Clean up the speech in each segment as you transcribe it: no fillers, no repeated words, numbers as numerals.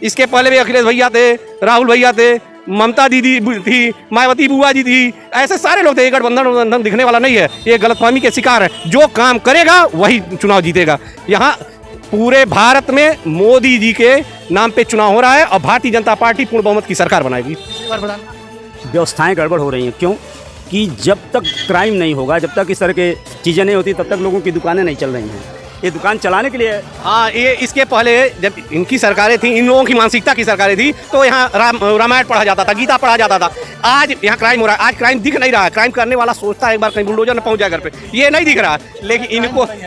इसके पहले भी अखिलेश भैया थे, राहुल भैया थे, ममता दीदी थी, मायावती बुआ जी थी, ऐसे सारे लोग थे। ये गठबंधन दिखने वाला नहीं है, ये गलतफहमी के शिकार है। जो काम करेगा वही चुनाव जीतेगा। यहाँ पूरे भारत में मोदी जी के नाम पे चुनाव हो रहा है और भारतीय जनता पार्टी पूर्ण बहुमत की सरकार बनाएगी। व्यवस्थाएं गड़बड़ हो रही हैं। क्यों कि जब तक क्राइम नहीं होगा, जब तक इस तरह के चीज़ें नहीं होती, तब तक लोगों की दुकानें नहीं चल रही हैं। ये दुकान चलाने के लिए है। हाँ, ये इसके पहले जब इनकी सरकारें थी, इन लोगों की मानसिकता की सरकारें थी, तो यहाँ रामायण पढ़ा जाता था, गीता पढ़ा जाता था। आज यहाँ क्राइम हो रहा है। आज क्राइम दिख नहीं रहा है। क्राइम करने वाला सोचता है एक बार कहीं बुलडोजर न पहुंच जाए घर पे, ये नहीं दिख रहा। लेकिन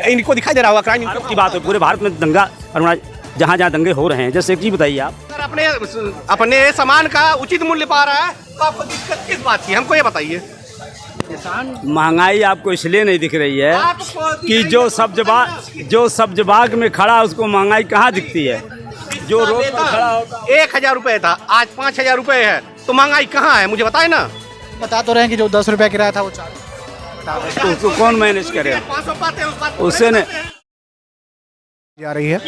इनको दिखाई दे रहा होगा क्राइम की बात है। पूरे भारत में दंगा, जहाँ जहाँ दंगे हो रहे हैं, जैसे एक चीज़ बताइए आप। सर, अपने सामान का उचित मूल्य पा रहा है तो आपको दिक्कत किस बात की, हमको ये बताइए। महंगाई आपको इसलिए नहीं दिख रही है कि जो सब्ज बाग में खड़ा, उसको महंगाई कहाँ दिखती है। जो रोड पर खड़ा होता 1000 रुपये था, आज 5000 रुपये है, तो महंगाई कहाँ है मुझे बताए ना। बता तो रहे हैं कि जो 10 रुपये किराया था वो 4 तो उसको कौन मैनेज करे, उससे ने जा रही है।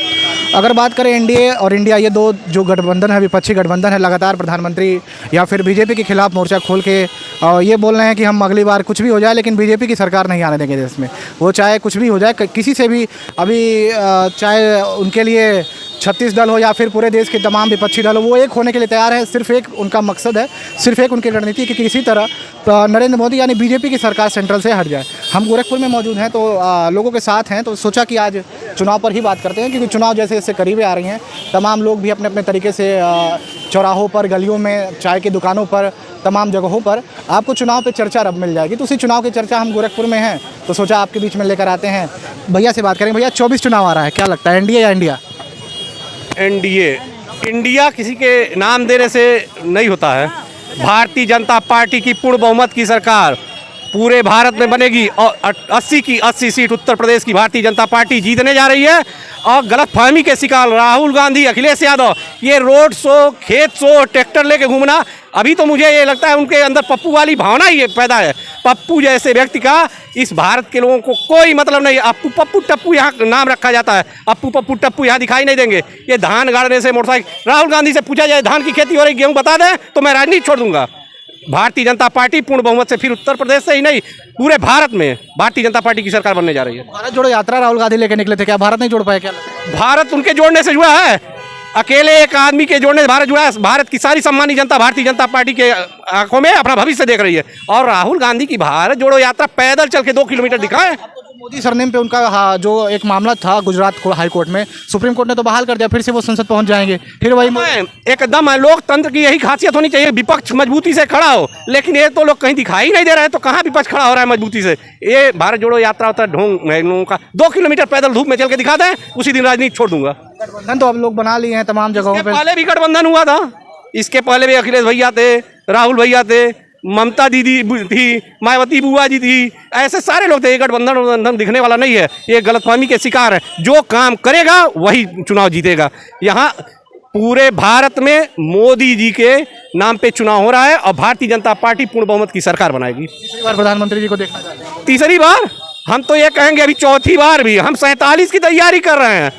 अगर बात करें एनडीए और इंडिया, ये दो जो गठबंधन है, विपक्षी गठबंधन है, लगातार प्रधानमंत्री या फिर बीजेपी के खिलाफ मोर्चा खोल के ये बोल रहे हैं कि हम अगली बार कुछ भी हो जाए लेकिन बीजेपी की सरकार नहीं आने देंगे देश में। वो चाहे कुछ भी हो जाए, किसी से भी, अभी चाहे उनके लिए 36 दल हो या फिर पूरे देश के तमाम विपक्षी दल हो, वो एक होने के लिए तैयार है। सिर्फ एक उनका मकसद है, सिर्फ एक उनकी रणनीति कि किसी तरह नरेंद्र मोदी यानी बीजेपी की सरकार सेंट्रल से हट जाए। हम गोरखपुर में मौजूद हैं तो लोगों के साथ हैं, तो सोचा कि आज चुनाव पर ही बात करते हैं, क्योंकि चुनाव जैसे जैसे करीबें आ रही हैं, तमाम लोग भी अपने अपने तरीके से चौराहों पर, गलियों में, चाय की दुकानों पर, तमाम जगहों पर आपको चुनाव पे चर्चा अब मिल जाएगी। तो उसी चुनाव की चर्चा हम गोरखपुर में हैं, तो सोचा आपके बीच में लेकर आते हैं। भैया से बात करेंगे। भैया, 24 चुनाव आ रहा है, क्या लगता है एनडीए या इंडिया? एनडीए, इंडिया किसी के नाम देने से नहीं होता है। भारतीय जनता पार्टी की पूर्ण बहुमत की सरकार पूरे भारत में बनेगी और 80 की 80 सीट उत्तर प्रदेश की भारतीय जनता पार्टी जीतने जा रही है। और गलतफहमी के शिकार राहुल गांधी, अखिलेश यादव, ये रोड शो, खेत शो, ट्रैक्टर लेके घूमना, अभी तो मुझे ये लगता है उनके अंदर पप्पू वाली भावना ही पैदा है। पप्पू जैसे व्यक्ति का इस भारत के लोगों को कोई मतलब नहीं। अप्पू पप्पू टप्पू यहाँ नाम रखा जाता है, अप्पू पप्पू टप्पू यहाँ दिखाई नहीं देंगे। ये धान गाड़ने से, मोटरसाइकिल, राहुल गांधी से पूछा जाए धान की खेती हो रही, गेहूँ बता दें तो मैं राजनीति छोड़ दूंगा। भारतीय जनता पार्टी पूर्ण बहुमत से फिर उत्तर प्रदेश से ही नहीं, पूरे भारत में भारतीय जनता पार्टी की सरकार बनने जा रही है। भारत जोड़ो यात्रा राहुल गांधी लेके निकले थे, क्या भारत नहीं जोड़ पाए? क्या भारत उनके जोड़ने से जुड़ा है, अकेले एक आदमी के जोड़ने से भारत जुड़ा है। भारत की सारी सम्मानित जनता भारतीय जनता पार्टी के आंखों में अपना भविष्य देख रही है। और राहुल गांधी की भारत जोड़ो यात्रा पैदल चल के 2 किलोमीटर दिखाए। मोदी सरनेम पे उनका जो एक मामला था गुजरात हाई कोर्ट में, सुप्रीम कोर्ट ने तो बहाल कर दिया, फिर से वो संसद पहुंच जाएंगे, फिर वही एकदम लोकतंत्र की यही खासियत होनी चाहिए, विपक्ष मजबूती से खड़ा हो। लेकिन ये तो लोग कहीं दिखाई नहीं दे रहे हैं, तो कहाँ विपक्ष खड़ा हो रहा है मजबूती से। ये भारत जोड़ो यात्रा होता है ढोंग है लोगों का। 2 किलोमीटर पैदल धूप में चल के दिखा दें, उसी दिन राजनीति छोड़ दूंगा। गठबंधन तो अब लोग बना लिए हैं तमाम जगहों पे। पहले भी गठबंधन हुआ था, इसके पहले भी अखिलेश भैया थे, राहुल भैया थे, ममता दीदी थी, मायावती बुआ जी थी, ऐसे सारे लोग थे। ये गठबंधन दिखने वाला नहीं है, ये गलतफहमी के शिकार है। जो काम करेगा वही चुनाव जीतेगा। यहाँ पूरे भारत में मोदी जी के नाम पे चुनाव हो रहा है और भारतीय जनता पार्टी पूर्ण बहुमत की सरकार बनाएगी। तीसरी बार प्रधानमंत्री जी को देखना चाहते हैं? तीसरी बार हम तो ये कहेंगे, अभी चौथी बार भी। हम 47 की तैयारी कर रहे हैं।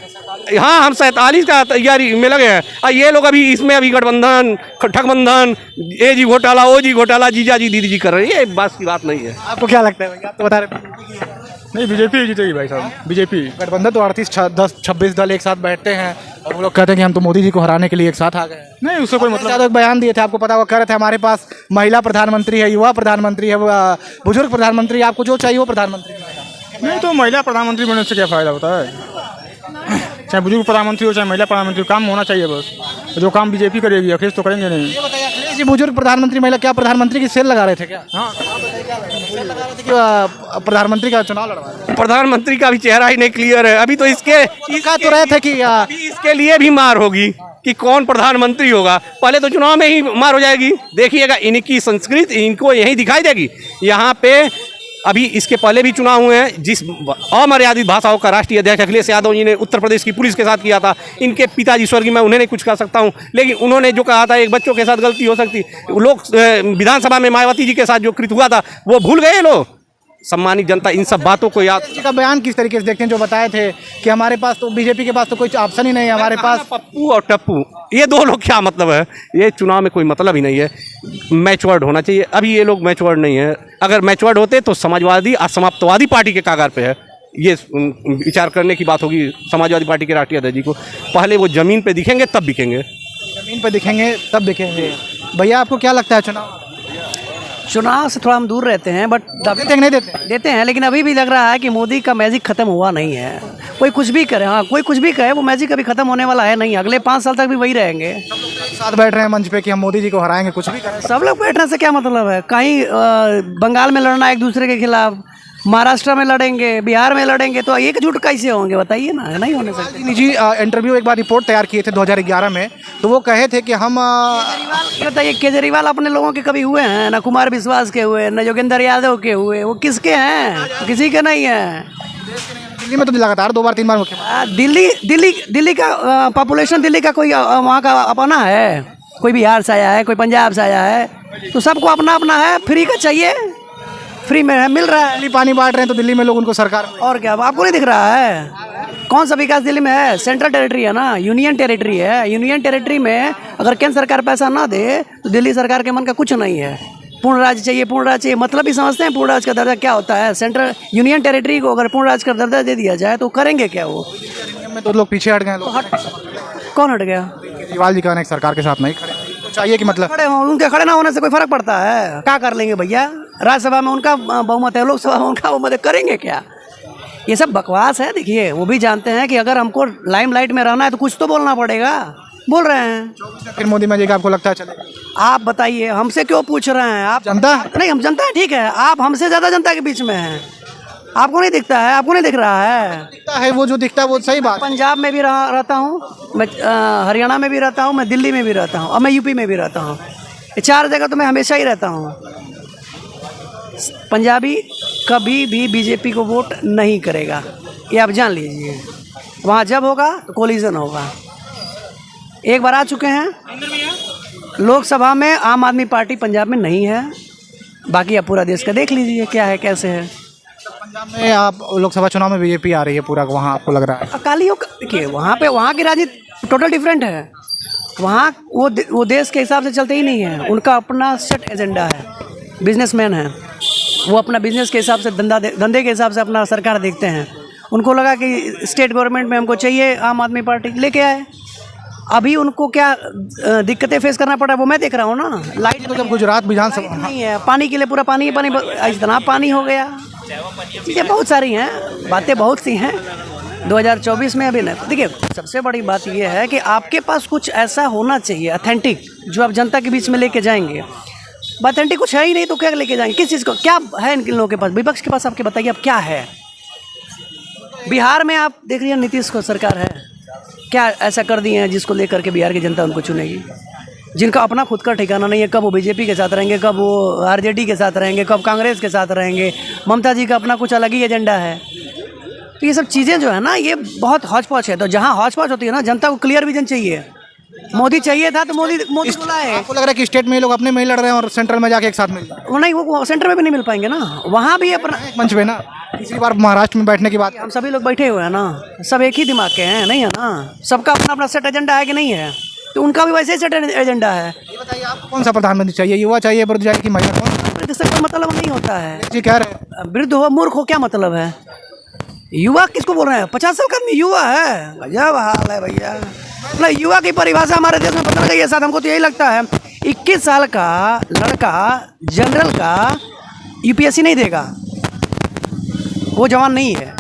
हाँ, हम 47 का तैयारी में लगे हैं और ये लोग अभी इसमें अभी गठबंधन, ठगबंधन, ए जी घोटाला, ओ जी घोटाला, जीजा जी दीदी जी कर रहे हैं। ये बस की बात नहीं है। आपको क्या लगता है भैया? आप तो बता रहे नहीं, बीजेपी जीतेगी भाई साहब, बीजेपी। गठबंधन तो 38-26 दल एक साथ बैठते हैं और वो लोग कहते हैं कि हम तो मोदी जी को हराने के लिए एक साथ आ गए हैं। नहीं, उससे कोई मतलब। एक बयान दिए थे, आपको पता होगा, कह रहे थे हमारे पास महिला प्रधानमंत्री है, युवा प्रधानमंत्री है, बुजुर्ग प्रधानमंत्री, आपको जो चाहिए वो प्रधानमंत्री। नहीं, तो महिला प्रधानमंत्री बनने से क्या फ़ायदा होता है? चाहे बुजुर्ग प्रधानमंत्री हो, चाहे महिला प्रधानमंत्री, काम होना चाहिए बस। जो काम बीजेपी करेगी, अखिलेश तो करेंगे नहीं। ये बताइए, अखिलेश जी बुजुर्ग प्रधानमंत्री, महिला, क्या प्रधानमंत्री की सेल लगा रहे थे क्या? हाँ, सेल लगा रहे थे कि प्रधानमंत्री का चुनाव लड़वा रहे थे? प्रधानमंत्री का भी चेहरा ही नहीं क्लियर है अभी तो। कह तो रहे थे कि इसके लिए भी मार होगी कि कौन प्रधानमंत्री होगा। पहले तो चुनाव में ही मार हो जाएगी। देखिएगा, इनकी संस्कृति इनको यही दिखाई देगी। यहाँ पे अभी इसके पहले भी चुनाव हुए हैं, जिस अमर्यादित भाषाओं का राष्ट्रीय अध्यक्ष अखिलेश यादव जी ने उत्तर प्रदेश की पुलिस के साथ किया था। इनके पिताजी स्वर्गीय, मैं उन्हें नहीं कुछ कह सकता हूं, लेकिन उन्होंने जो कहा था एक बच्चों के साथ गलती हो सकती। लोग विधानसभा में मायावती जी के साथ जो कृत्य हुआ था वो भूल गए लोग। सम्मानित जनता इन सब बातों को याद। जी का बयान किस तरीके से देखते हैं, जो बताए थे कि हमारे पास तो बीजेपी के पास तो कोई ऑप्शन ही नहीं है, हमारे पास पप्पू और टप्पू ये दो लोग क्या मतलब है, ये चुनाव में कोई मतलब ही नहीं है। मैच्योर्ड होना चाहिए, अभी ये लोग मैच्योर्ड नहीं है। अगर मैच्योर्ड होते तो समाजवादी असमाप्तवादी पार्टी के कागार पे है, ये विचार करने की बात होगी समाजवादी पार्टी के राष्ट्रीय अध्यक्ष जी को। पहले वो ज़मीन पे दिखेंगे तब बिकेंगे। ज़मीन पर दिखेंगे तब दिखेंगे। भैया आपको क्या लगता है चुनाव से थोड़ा हम दूर रहते हैं, बट देते हैं कि नहीं देते? देते हैं, लेकिन अभी भी लग रहा है कि मोदी का मैजिक खत्म हुआ नहीं है। कोई कुछ भी करे, हाँ कोई कुछ भी कहे, वो मैजिक अभी खत्म होने वाला है नहीं। अगले 5 साल तक भी वही रहेंगे। साथ बैठ रहे हैं मंच पे कि हम मोदी जी को हराएंगे, कुछ भी करें। सब लोग बैठने से क्या मतलब है? कहीं बंगाल में लड़ना एक दूसरे के खिलाफ, महाराष्ट्र में लड़ेंगे, बिहार में लड़ेंगे, तो एकजुट कैसे होंगे बताइए ना? नहीं होने सकते। निजी इंटरव्यू एक बार रिपोर्ट तैयार किए थे 2011 में, तो वो कहे थे कि हम ये बताइए, केजरीवाल अपने लोगों के कभी हुए हैं? ना कुमार विश्वास के हुए, ना योगेंद्र यादव के हुए, वो किसके हैं? किसी के नहीं है। दिल्ली में तो लगातार 2 बार 3 बार मुख्यमंत्री। दिल्ली का पॉपुलेशन, दिल्ली का कोई वहाँ का अपना है? कोई बिहार से आया है, कोई पंजाब से आया है, तो सबको अपना अपना है। फ्री का चाहिए, फ्री में है, मिल रहा है। दिल्ली पानी बांट रहे हैं तो दिल्ली में लोग उनको सरकार, और क्या आपको नहीं दिख रहा है? कौन सा विकास दिल्ली में है? सेंट्रल टेरिटरी है ना, यूनियन टेरिटरी है। यूनियन टेरिटरी में अगर केंद्र सरकार पैसा ना दे तो दिल्ली सरकार के मन का कुछ नहीं है। पूर्ण राज्य चाहिए, पूर्ण राज्य चाहिए, मतलब ही समझते हैं पूर्ण राज्य का दर्जा क्या होता है? सेंट्रल यूनियन टेरिटरी को अगर पूर्ण राज्य का दर्जा दे दिया जाए तो करेंगे क्या? वो में तो लोग पीछे हट गए। लोग कौन हट गया? केजरीवाल जी कहने सरकार के साथ नहीं खड़े तो चाहिए कि मतलब खड़े हों, उनके खड़े ना होने से कोई फर्क पड़ता है? क्या कर लेंगे भैया? राज्यसभा में उनका बहुमत है, लोकसभा में उनका बहुमत है, करेंगे क्या? ये सब बकवास है। देखिए, वो भी जानते हैं कि अगर हमको लाइमलाइट में रहना है तो कुछ तो बोलना पड़ेगा। बोल रहे हैं। फिर मोदी मैजिक आपको लगता है चलेगा? आप बताइए, हमसे क्यों पूछ रहे हैं? आप जनता नहीं, हम जनता है, ठीक है। आप हमसे ज़्यादा जनता के बीच में हैं, आपको नहीं दिखता है? आपको नहीं दिख रहा है? दिखता है, वो जो दिखता है वो सही बात। पंजाब में भी रहता हूँ मैं, हरियाणा में भी रहता हूँ मैं, दिल्ली में भी रहता हूँ, और मैं यूपी में भी रहता हूँ। ये 4 जगह तो मैं हमेशा ही रहता हूँ। पंजाबी कभी भी बीजेपी को वोट नहीं करेगा, ये आप जान लीजिए। वहाँ जब होगा तो कोलिजन होगा। एक बार आ चुके हैं लोकसभा में, आम आदमी पार्टी पंजाब में नहीं है। बाकी आप पूरा देश का देख लीजिए क्या है, कैसे है। पंजाब में आप लोकसभा चुनाव में बीजेपी आ रही है पूरा, वहाँ आपको लग रहा है? अकालियों का देखिए, वहाँ पे वहाँ की राजनीति टोटल डिफरेंट है। वहाँ वो देश के हिसाब से चलते ही नहीं है। उनका अपना सेट एजेंडा है, बिजनेसमैन है वो, अपना बिजनेस के हिसाब से, धंधे के हिसाब से अपना सरकार देखते हैं। उनको लगा कि स्टेट गवर्नमेंट में हमको चाहिए आम आदमी पार्टी, लेके आए। अभी उनको क्या दिक्कतें फेस करना पड़ा वो मैं देख रहा हूँ ना। लाइट तो जब गुजरात विधानसभा नहीं है, पानी के लिए पूरा पानी ही पानी, इतना पानी हो गया। चीज़ें बहुत सारी हैं, बातें बहुत सी हैं। 2024 में अभी नहीं। देखिए, सबसे बड़ी बात यह है कि आपके पास कुछ ऐसा होना चाहिए ऑथेंटिक, जो आप जनता के बीच में लेके जाएंगे। ऑथेंटिक कुछ है ही नहीं तो क्या लेके जाएंगे? किस चीज़ को क्या है इन लोगों के पास? विपक्ष के पास आपके बताइए अब क्या है? बिहार में आप देख रही हैं नीतीश को सरकार है, क्या ऐसा कर दिए हैं जिसको लेकर के बिहार की जनता उनको चुनेगी? जिनका अपना खुद का ठिकाना नहीं है, कब वो बीजेपी के साथ रहेंगे, कब वो आरजेडी के साथ रहेंगे, कब कांग्रेस के साथ रहेंगे। ममता जी का अपना कुछ अलग ही एजेंडा है। तो ये सब चीज़ें जो है ना, ये बहुत हौच पौच है। तो जहाँ हौच पौच होती है ना, जनता को क्लियर विजन चाहिए। मोदी चाहिए था तो मोदी बोला है। आपको लग रहा है कि स्टेट में लोग अपने में ही लड़ रहे हैं और सेंट्रल में जाके एक साथ मिल वो नहीं, वो सेंटर में भी नहीं मिल पाएंगे ना, वहाँ भी अपना मंच पे ना। पिछली बार महाराष्ट्र में बैठने की बात, हम सभी लोग बैठे हुए हैं ना, सब एक ही दिमाग के हैं, नहीं है ना? सबका अपना अपना सेट एजेंडा है कि नहीं है? तो उनका भी वैसे ही सेट एजेंडा है। ये बताइए आपको कौन सा प्रधानमंत्री चाहिए? युवा चाहिए, वृद्ध चाहिए कि महिला? कौन इससे कोई मतलब नहीं होता है। जी कह रहे हैं वृद्ध हो, मूर्ख हो, क्या मतलब है? युवा किसको बोल रहे हैं? 50 साल का आदमी युवा है? गजब हाल है भैया। मतलब युवा की परिभाषा हमारे देश में बदल गई है साथ, हमको तो यही लगता है। 21 साल का लड़का जनरल का यूपीएससी नहीं देगा, वो जवान नहीं है।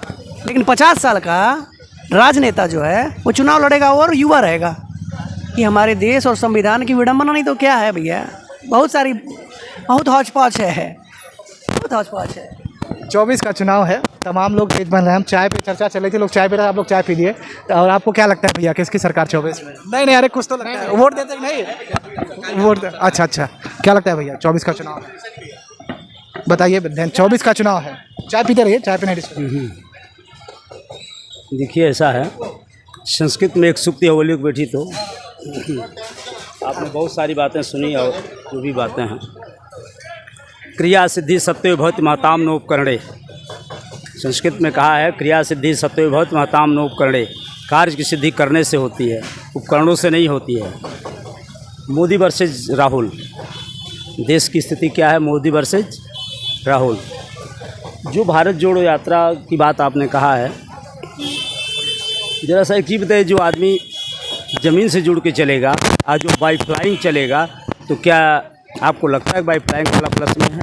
लेकिन 50 साल का राजनेता जो है वो चुनाव लड़ेगा और युवा रहेगा। कि हमारे देश और संविधान की विडंबना नहीं तो क्या है भैया? बहुत हौच पौच है, बहुत हौच पौच है। 24 का चुनाव है, तमाम लोग तेज बन रहे हैं। हम चाय पे चर्चा चल रही थी, लोग चाय पी रहे हैं, आप लोग चाय पी लिए। और आपको क्या लगता है भैया, किसकी सरकार 24 में? नहीं, अरे कुछ तो लगता है। वोट देते कि नहीं? वोट अच्छा, क्या लगता है भैया 24 का चुनाव है? बताइए, 24 का चुनाव है। चाय पीते रहिए, चाय पे नहीं डिस्कस। देखिए, ऐसा है, संस्कृत में एक सूक्ति है, वो लोग बैठी तो आपने बहुत सारी बातें सुनी और जो भी बातें हैं, क्रिया सिद्धि सत्यो भवति महताम नोपकरणे। संस्कृत में कहा है क्रिया सिद्धि सत्यो भवति महताम नोपकरणे। कार्य की सिद्धि करने से होती है, उपकरणों से नहीं होती है। मोदी वर्सेज राहुल, देश की स्थिति क्या है? मोदी वर्सेज राहुल। जो भारत जोड़ो यात्रा की बात आपने कहा है, ज़रा सा एक चीज़ बताइए, जो आदमी ज़मीन से जुड़ के चलेगा और जो बाई फ्लाइंग चलेगा, तो क्या आपको लगता है बाई फ्लाइंग वाला प्लस में है?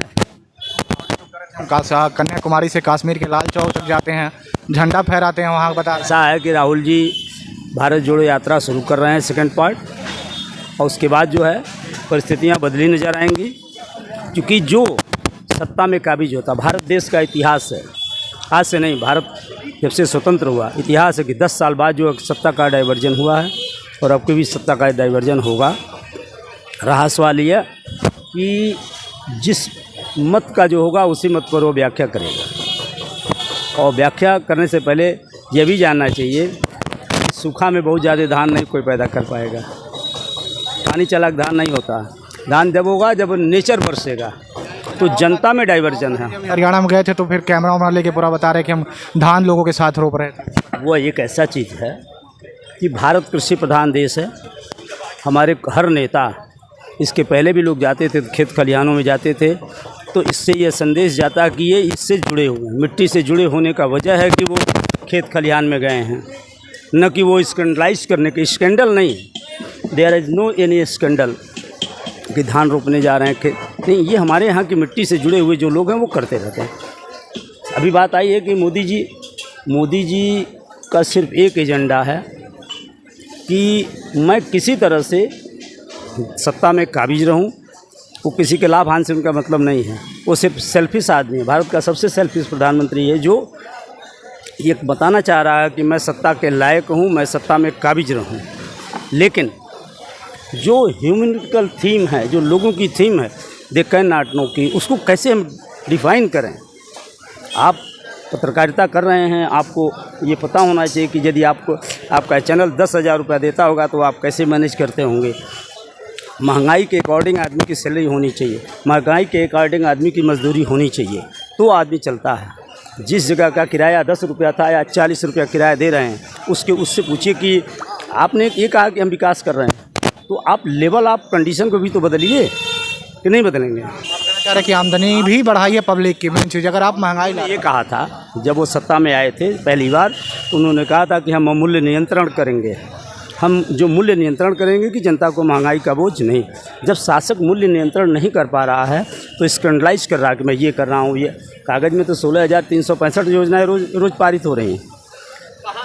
कन्याकुमारी से कश्मीर के लाल चौक तक जाते हैं, झंडा फहराते हैं, वहाँ बता ऐसा है कि राहुल जी भारत जोड़ो यात्रा शुरू कर रहे हैं सेकंड पार्ट, और उसके बाद जो है परिस्थितियाँ बदली नज़र आएंगी। क्योंकि जो सत्ता में काबिज होता, भारत देश का इतिहास है, आज से नहीं, भारत जब से स्वतंत्र हुआ इतिहास है कि 10 साल बाद जो सत्ता का डाइवर्जन हुआ है, और अब भी सत्ता का डाइवर्जन होगा। रहा सवाल यह कि जिस मत का जो होगा उसी मत पर वो व्याख्या करेगा, और व्याख्या करने से पहले यह भी जानना चाहिए कि सूखा में बहुत ज़्यादा धान नहीं कोई पैदा कर पाएगा। पानी चलाक धान नहीं होता, धान जब होगा जब नेचर बरसेगा। तो जनता में डाइवर्जन है। हरियाणा में गए थे तो फिर कैमरा वैमरा लेके पूरा बता रहे कि हम धान लोगों के साथ रोप रहे थे। वो एक ऐसा चीज़ है कि भारत कृषि प्रधान देश है। हमारे हर नेता, इसके पहले भी लोग जाते थे खेत खलिहानों में जाते थे, तो इससे ये संदेश जाता कि ये इससे जुड़े हुए, मिट्टी से जुड़े होने का वजह है कि वो खेत खलिहान में गए हैं, न कि वो स्कैंडलाइज करने के। स्कैंडल नहीं, there is no any scandal कि धान रोपने जा रहे हैं खेत, नहीं। ये हमारे यहाँ की मिट्टी से जुड़े हुए जो लोग हैं वो करते रहते हैं। अभी बात आई है कि मोदी जी का सिर्फ एक एजेंडा है कि मैं किसी तरह से सत्ता में काबिज रहूं। वो किसी के लाभ हानि से उनका मतलब नहीं है, वो सिर्फ सेल्फिश आदमी है। भारत का सबसे सेल्फिश प्रधानमंत्री है, जो ये बताना चाह रहा है कि मैं सत्ता के लायक हूं, मैं सत्ता में काबिज रहूं। लेकिन जो ह्यूमनिकल थीम है, जो लोगों की थीम है, दे कैन नॉट नो, की उसको कैसे हम डिफाइन करें। आप पत्रकारिता कर रहे हैं, आपको ये पता होना चाहिए कि यदि आपका चैनल 10,000 रुपया देता होगा तो आप कैसे मैनेज करते होंगे। महंगाई के अकॉर्डिंग आदमी की सैलरी होनी चाहिए, महंगाई के अकॉर्डिंग आदमी की मजदूरी होनी चाहिए, तो आदमी चलता है। जिस जगह का किराया 10 रुपया था या 40 रुपया किराया दे रहे हैं, उससे पूछिए कि आपने ये कहा कि हम विकास कर रहे हैं, तो आप लेवल, आप कंडीशन को भी तो बदलिए कि नहीं बदलेंगे। कह रहे कि आमदनी भी बढ़ाई है पब्लिक की, मेन चीज़ अगर आप महंगाई ये कहा था जब वो सत्ता में आए थे पहली बार, तो उन्होंने कहा था कि हम मूल्य नियंत्रण करेंगे। हम जो मूल्य नियंत्रण करेंगे कि जनता को महंगाई का बोझ नहीं। जब शासक मूल्य नियंत्रण नहीं कर पा रहा है तो स्कैंडलाइज कर रहा है कि मैं ये कर रहा हूँ। ये कागज़ में तो 16,365 योजनाएं रोज़ पारित हो रही हैं।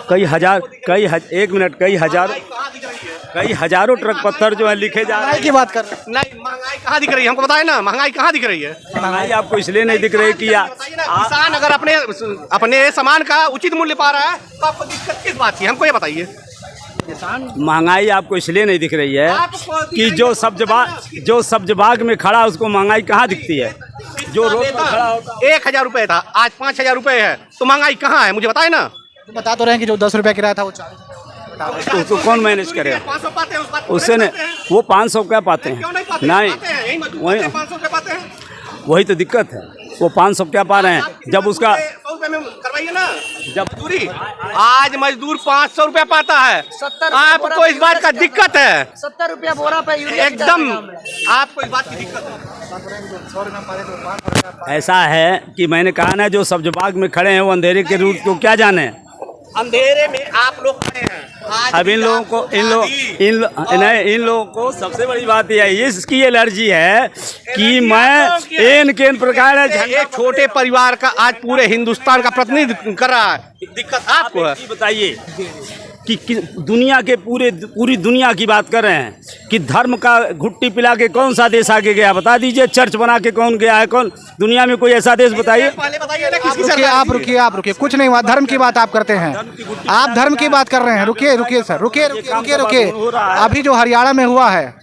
कई हजारों ट्रक पत्थर जो है लिखे जा रहे हैं। की बात कर रहे हैं। नहीं, महंगाई कहाँ दिख रही है? हमको बताए ना, महंगाई कहाँ दिख रही है? महंगाई आपको इसलिए नहीं दिख रही कि किसान अगर अपने सामान का उचित मूल्य पा रहा है तो आपको दिक्कत किस बात की? हमको ये बताइए। महंगाई आपको इसलिए नहीं दिख रही है कि जो सब्ज बाग में खड़ा उसको महंगाई कहाँ दिखती है? जो रोड पर खड़ा होता 1,000 रुपये था, आज 5,000 रुपये है, तो महंगाई कहाँ है? मुझे बताए ना। बता तो रहे हैं कि जो 10 रुपया किराया था वो 40 उसको कौन मैनेज करेगा? 500 पाते हैं, उससे नहीं, वो 500 क्या पाते हैं? नहीं, वही तो दिक्कत है। वो 500 क्या पा रहे हैं? जब उसका 100 रुपये में करवाइए ना, जब मजदूरी आज मजदूर 500 रुपया पाता है, आपको इस बात का दिक्कत है? 70 रुपया बोरा पे यूरिया एकदम आपको इस बात की दिक्कत है। ऐसा है कि मैंने कहा ना, जो सब्ज बाग में खड़े हैं वो अंधेरे के रूट को क्या जाने। अंधेरे में आप लोग खड़े हैं। अब इन लोगों को सबसे बड़ी बात यह है, इसकी एलर्जी है कि मैं इन प्रकार एक छोटे परिवार का आज पूरे हिंदुस्तान का प्रतिनिधित्व कर रहा है, दिक्कत आपको है। बताइए कि दुनिया के पूरी दुनिया की बात कर रहे हैं कि धर्म का घुट्टी पिला के कौन सा देश आगे गया? बता दीजिए। चर्च बना के कौन गया है? कौन दुनिया में कोई ऐसा देश बताइए। आप रुकिए, कुछ नहीं हुआ। धर्म की बात आप करते हैं, आप धर्म की बात कर रहे हैं। रुकिए सर, रुकिए। अभी जो हरियाणा में हुआ है,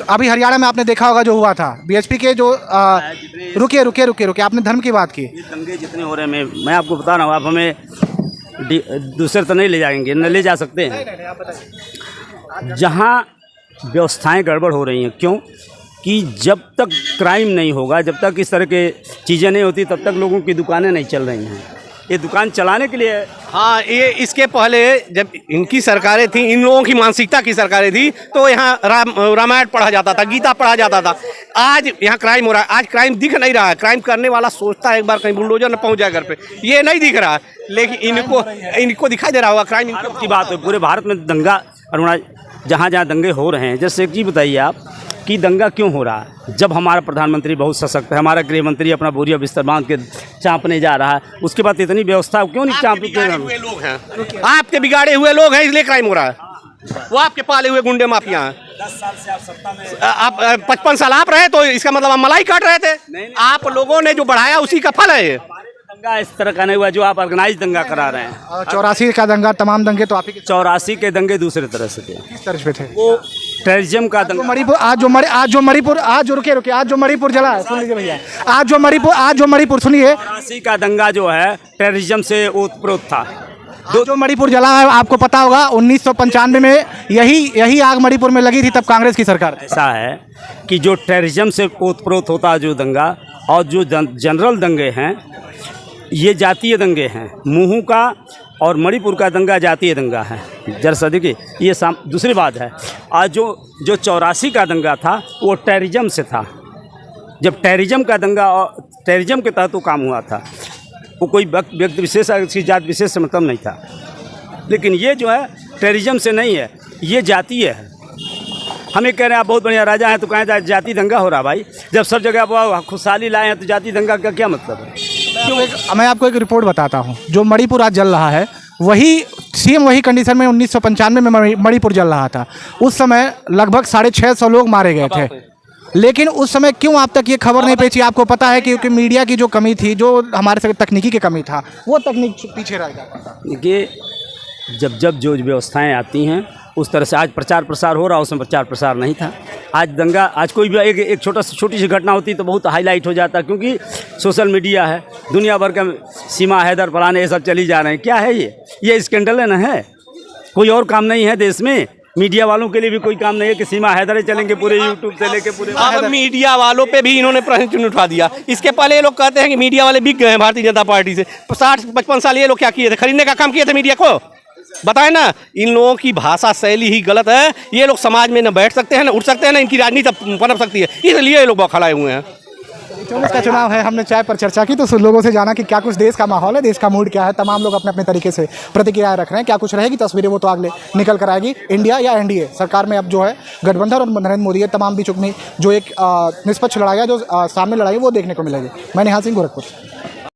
अभी हरियाणा में आपने देखा होगा जो हुआ था बीएचपी के जो रुकिए, आपने धर्म की बात की। दंगे जितने हो रहे हैं, मैं आपको बता रहा हूँ, आप हमें दूसरे तो नहीं ले जाएंगे, न ले जा सकते हैं। जहाँ व्यवस्थाएं गड़बड़ हो रही हैं, क्यों? कि जब तक क्राइम नहीं होगा, जब तक इस तरह के चीज़ें नहीं होती, तब तक लोगों की दुकानें नहीं चल रही हैं। ये दुकान चलाने के लिए हाँ, ये इसके पहले जब इनकी सरकारें थी, इन लोगों की मानसिकता की सरकारें थी, तो यहाँ रामायण पढ़ा जाता था, गीता पढ़ा जाता था। आज यहाँ क्राइम हो रहा है, आज क्राइम दिख नहीं रहा है। क्राइम करने वाला सोचता है एक बार कहीं बुलडोजर न पहुँच जाए घर पे, ये नहीं दिख रहा है, लेकिन इनको दिखाई दे रहा होगा क्राइम की बात है। पूरे भारत में दंगा और जहाँ जहाँ दंगे हो रहे हैं, जैसे कि बताइए आप कि दंगा क्यों हो रहा है? जब हमारा प्रधानमंत्री बहुत सशक्त है, हमारा गृह मंत्री अपना बोरिया बिस्तर बांध के चाँपने जा रहा है, उसके बाद इतनी व्यवस्था क्यों नहीं चाँपते? लोग हैं, आपके बिगाड़े हुए लोग हैं, इसलिए क्राइम हो रहा है। वो आपके पाले हुए गुंडे माफिया हैं। 10 साल से आप सत्ता में, आप 55 साल आप रहे, तो इसका मतलब आप मलाई काट रहे थे। आप लोगों ने जो बढ़ाया उसी का फल है ये। दंगा इस तरह का नहीं हुआ जो आप ऑर्गेनाइज दंगा करा रहे हैं। 84 का दंगा, तमाम दंगे तो आप ही 84 के दंगे दूसरे तरह से थे। किस तरह पे थे? वो टेररिज्म का दंगा। मणिपुर आज जो मणिपुर जला है, सुन लीजिए भैया, आज जो मणिपुर सुनिए, 84 का दंगा जो है टेररिज्म से ओतप्रोत था। जो मणिपुर जला है आपको पता होगा, 1995 में यही आग मणिपुर में लगी थी, तब कांग्रेस की सरकार। ऐसा है कि जो टेररिज्म से ओतप्रोत होता है जो दंगा, और जो जनरल दंगे हैं ये जातीय दंगे हैं। मुहू का और मणिपुर का दंगा जातीय दंगा है। जरा देखिए, ये दूसरी बात है। आज जो 84 का दंगा था वो टेररिज्म से था। जब टेररिज्म का दंगा और टेररिज्म के तहत वो काम हुआ था, वो कोई व्यक्ति विशेष किसी जात विशेष से मतलब नहीं था। लेकिन ये जो है टेररिज्म से नहीं है, ये जातीय है। हम ये कह रहे हैं आप बहुत बढ़िया राजा हैं तो कहें जाति दंगा हो रहा भाई। जब सब जगह आप खुशहाली लाए हैं तो जाति दंगा का क्या मतलब है? मैं आपको एक रिपोर्ट बताता हूँ। जो मणिपुर आज जल रहा है वही कंडीशन में 1995 में मणिपुर जल रहा था। उस समय लगभग 650 लोग मारे गए थे, लेकिन उस समय क्यों आप तक ये खबर नहीं पहुंची? आपको पता है कि क्योंकि मीडिया की जो कमी थी, जो हमारे से तकनीकी की कमी था, वो तकनीक पीछे रह गया। देखिए, जब जो व्यवस्थाएं आती हैं उस तरह से आज प्रचार प्रसार हो रहा, उसमें प्रचार प्रसार नहीं था। आज दंगा, आज कोई भी एक छोटी सी घटना होती तो बहुत हाईलाइट हो जाता, क्योंकि सोशल मीडिया है, दुनिया भर का सीमा हैदर फलाने ये सब चली जा रहे हैं। क्या है ये स्कैंडल है ना? है कोई और काम नहीं है देश में? मीडिया वालों के लिए भी कोई काम नहीं है कि सीमा हैदर चलेंगे पूरे यूट्यूब से लेके पूरे। अब मीडिया वालों पे भी इन्होंने प्रश्न चिन्ह उठा दिया। इसके पहले ये लोग कहते हैं कि मीडिया वाले बिक गए हैं भारतीय जनता पार्टी से। 60-55 साल ये लोग क्या किए थे? खरीदने का काम किए थे मीडिया को? बताएं ना। इन लोगों की भाषा शैली ही गलत है। ये लोग समाज में न बैठ सकते हैं, न उठ सकते हैं, न इनकी राजनीति पनप सकती है, इसलिए ये लोग बौखलाए हुए हैं। 24 का चुनाव है, हमने चाय पर चर्चा की तो लोगों से जाना कि क्या कुछ देश का माहौल है, देश का मूड क्या है। तमाम लोग अपने अपने तरीके से प्रतिक्रिया रख रहे हैं। क्या कुछ रहेगी तस्वीरें वो तो आगे निकल कर आएगी। इंडिया या एनडीए सरकार में अब जो है गठबंधन और नरेंद्र मोदी है, तमाम बीचों में जो एक निष्पक्ष लड़ाई है, जो सामने लड़ाई वो देखने को मिलेगी। मैं निहाल सिंह, गोरखपुर।